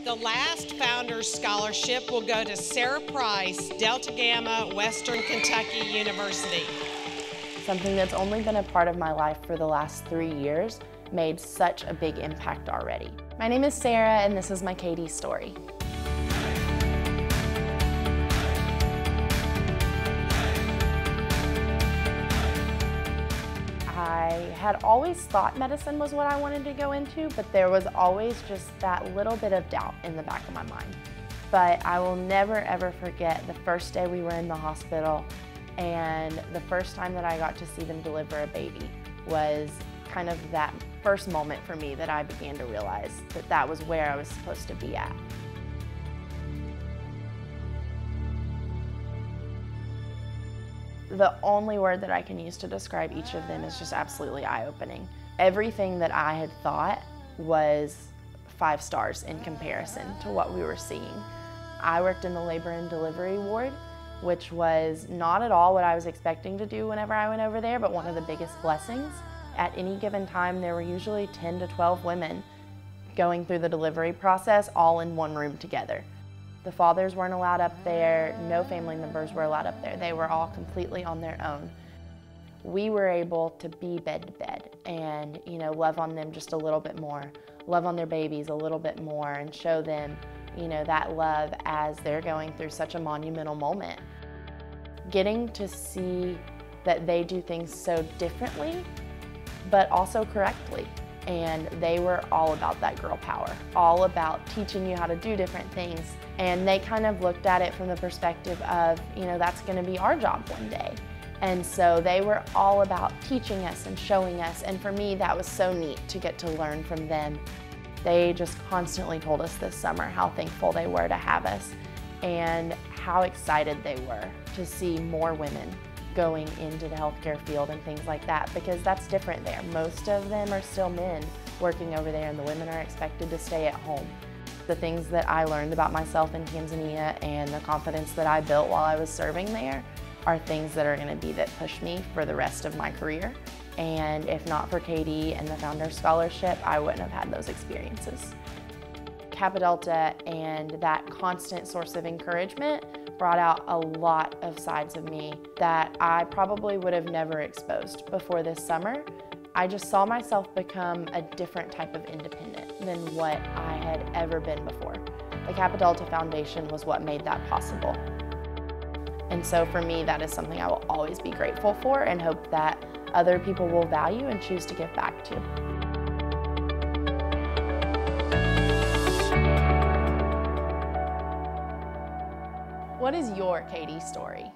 The last Founders Scholarship will go to Sarah Price, Delta Gamma, Western Kentucky University. Something that's only been a part of my life for the last 3 years made such a big impact already. My name is Sarah, and this is my Katie story. I had always thought medicine was what I wanted to go into, but there was always just that little bit of doubt in the back of my mind. But I will never ever forget the first day we were in the hospital, and the first time that I got to see them deliver a baby was kind of that first moment for me that I began to realize that that was where I was supposed to be at. The only word that I can use to describe each of them is just absolutely eye-opening. Everything that I had thought was 5 stars in comparison to what we were seeing. I worked in the labor and delivery ward, which was not at all what I was expecting to do whenever I went over there, but one of the biggest blessings. At any given time, there were usually 10 to 12 women going through the delivery process all in one room together. The fathers weren't allowed up there, no family members were allowed up there. They were all completely on their own. We were able to be bed to bed and, love on them just a little bit more, love on their babies a little bit more, and show them, that love as they're going through such a monumental moment. Getting to see that they do things so differently, but also correctly. And they were all about that girl power, all about teaching you how to do different things. And they kind of looked at it from the perspective of, that's going to be our job one day. And so they were all about teaching us and showing us. And for me, that was so neat to get to learn from them. They just constantly told us this summer how thankful they were to have us and how excited they were to see more women going into the healthcare field and things like that, because that's different there. Most of them are still men working over there, and the women are expected to stay at home. The things that I learned about myself in Tanzania and the confidence that I built while I was serving there are things that are going to be that push me for the rest of my career. And if not for Katie and the Founders Scholarship, I wouldn't have had those experiences. Kappa Delta and that constant source of encouragement brought out a lot of sides of me that I probably would have never exposed before this summer. I just saw myself become a different type of independent than what I had ever been before. The Kappa Delta Foundation was what made that possible. And so for me, that is something I will always be grateful for and hope that other people will value and choose to give back to. What is your Katie story?